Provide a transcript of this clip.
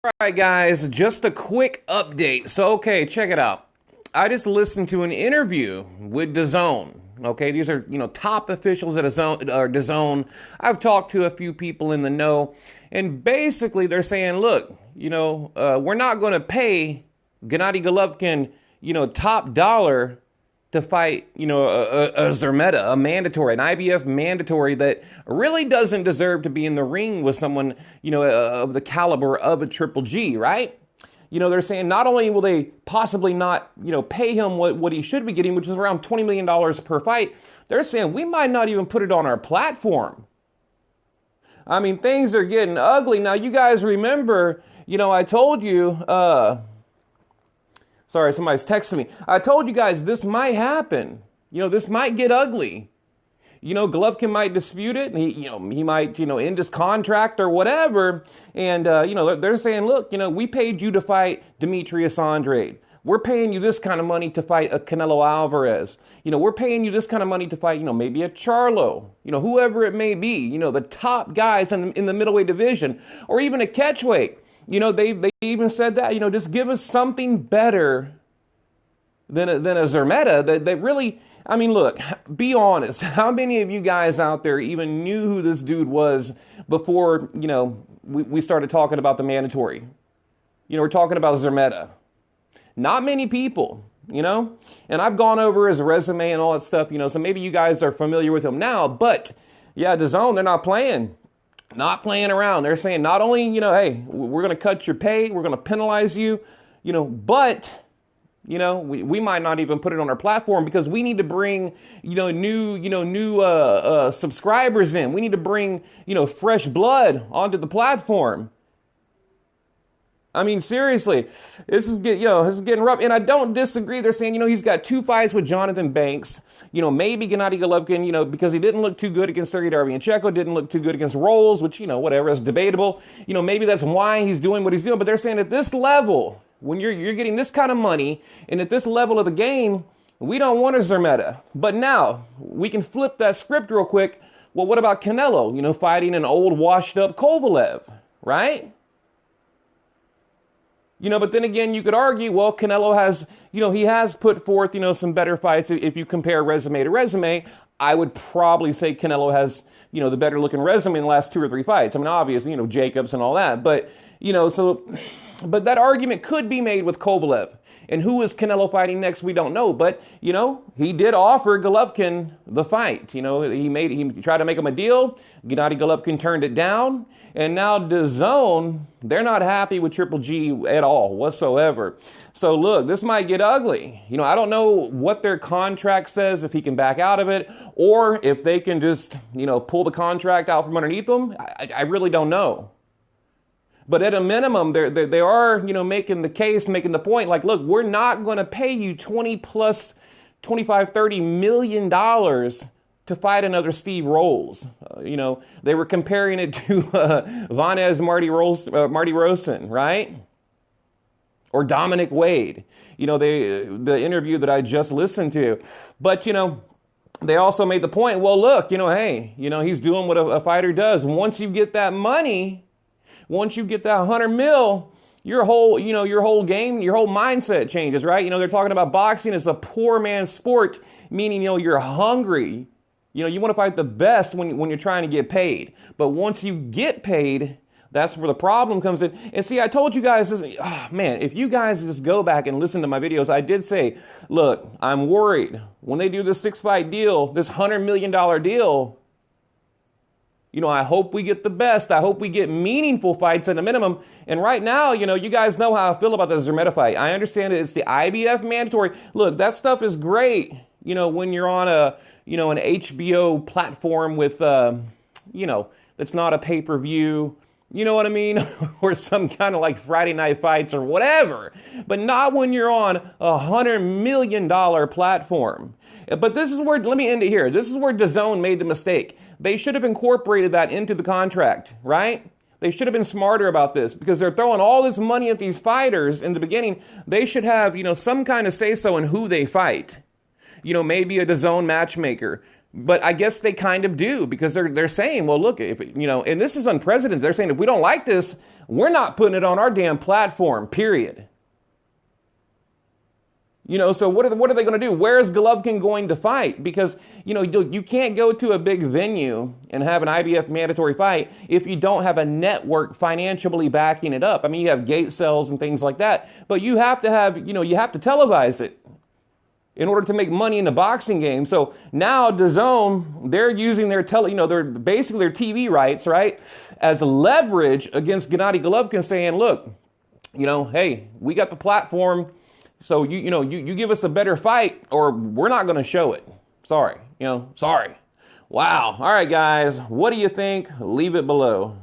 All right, guys, just a quick update. So, okay, check it out. I just listened to an interview with DAZN. Okay, these are top officials at DAZN. I've talked to a few people in the know, and basically they're saying, look, we're not going to pay Gennady Golovkin, top dollar to fight, a Zermeta, a mandatory, an IBF mandatory that really doesn't deserve to be in the ring with someone, of the caliber of a Triple G, right? They're saying not only will they possibly not, pay him what he should be getting, which is around $20 million per fight, they're saying we might not even put it on our platform. I mean, things are getting ugly. Now, you guys remember, I told you, sorry, somebody's texting me. I told you guys this might happen. This might get ugly. Golovkin might dispute it. He might, end his contract or whatever. And, they're saying, look, we paid you to fight Demetrius Andrade. We're paying you this kind of money to fight a Canelo Alvarez. We're paying you this kind of money to fight, maybe a Charlo, whoever it may be, the top guys in the middleweight division, or even a catchweight. They even said that, just give us something better than a Zermeta that really, I mean, look, be honest. How many of you guys out there even knew who this dude was before, we started talking about the mandatory? We're talking about Zermeta. Not many people, and I've gone over his resume and all that stuff, so maybe you guys are familiar with him now, but yeah, DAZN, they're not playing. Not playing around. They're saying not only, hey, we're going to cut your pay, we're going to penalize you, but, we might not even put it on our platform because we need to bring, new subscribers in. We need to bring, fresh blood onto the platform. I mean, seriously, this is getting rough. And I don't disagree. They're saying, he's got 2 fights with Jonathan Banks. Maybe Gennady Golovkin, because he didn't look too good against Sergey Darvianchenko, didn't look too good against Rolls, which, whatever, is debatable. Maybe that's why he's doing what he's doing. But they're saying at this level, when you're getting this kind of money, and at this level of the game, we don't want a Zermeta. But now, we can flip that script real quick. Well, what about Canelo, fighting an old, washed-up Kovalev, right? But then again, you could argue, well, Canelo has, he has put forth, some better fights. If you compare resume to resume, I would probably say Canelo has, the better looking resume in the last 2 or 3 fights. I mean, obviously, Jacobs and all that. But, but that argument could be made with Kovalev. And who is Canelo fighting next? We don't know. But, he did offer Golovkin the fight. He tried to make him a deal. Gennady Golovkin turned it down. And now DAZN, they're not happy with Triple G at all whatsoever. So look, this might get ugly. I don't know what their contract says, if he can back out of it, or if they can just, pull the contract out from underneath them. I really don't know. But at a minimum, they are, making the case, making the point, like, look, we're not going to pay you 20 plus 25, $30 million to fight another Steve Rolls. They were comparing it to Vanez Marty Rosen, right? Or Dominic Wade. The interview that I just listened to. But, they also made the point, well, look, hey, he's doing what a fighter does. Once you get that money, once you get that 100 mil, your whole game, your whole mindset changes, right? They're talking about boxing as a poor man's sport, meaning, you're hungry. You want to fight the best when you're trying to get paid. But once you get paid, that's where the problem comes in. And see, I told you guys this, if you guys just go back and listen to my videos, I did say, look, I'm worried when they do this 6-fight deal, this $100 million deal, I hope we get the best. I hope we get meaningful fights at a minimum. And right now, you guys know how I feel about the Zermeta fight. I understand it's the IBF mandatory. Look, that stuff is great, when you're on an HBO platform with, that's not a pay-per-view, you know what I mean? Or some kind of like Friday Night Fights or whatever. But not when you're on a $100 million platform. But this is where, let me end it here. This is where DAZN made the mistake. They should have incorporated that into the contract, right? They should have been smarter about this because they're throwing all this money at these fighters in the beginning. They should have, some kind of say-so in who they fight. Maybe a DAZN matchmaker. But I guess they kind of do, because they're saying, well, look, if and this is unprecedented. They're saying if we don't like this, we're not putting it on our damn platform. Period. So what are they going to do? Where is Golovkin going to fight? Because you can't go to a big venue and have an IBF mandatory fight if you don't have a network financially backing it up. I mean, you have gate sales and things like that, but you have to have you have to televise it in order to make money in the boxing game. So now DAZN, they're using their they're basically their TV rights, right, as leverage against Gennady Golovkin, saying, look, hey, we got the platform. So you give us a better fight, or we're not going to show it. Sorry, sorry. Wow. All right, guys. What do you think? Leave it below.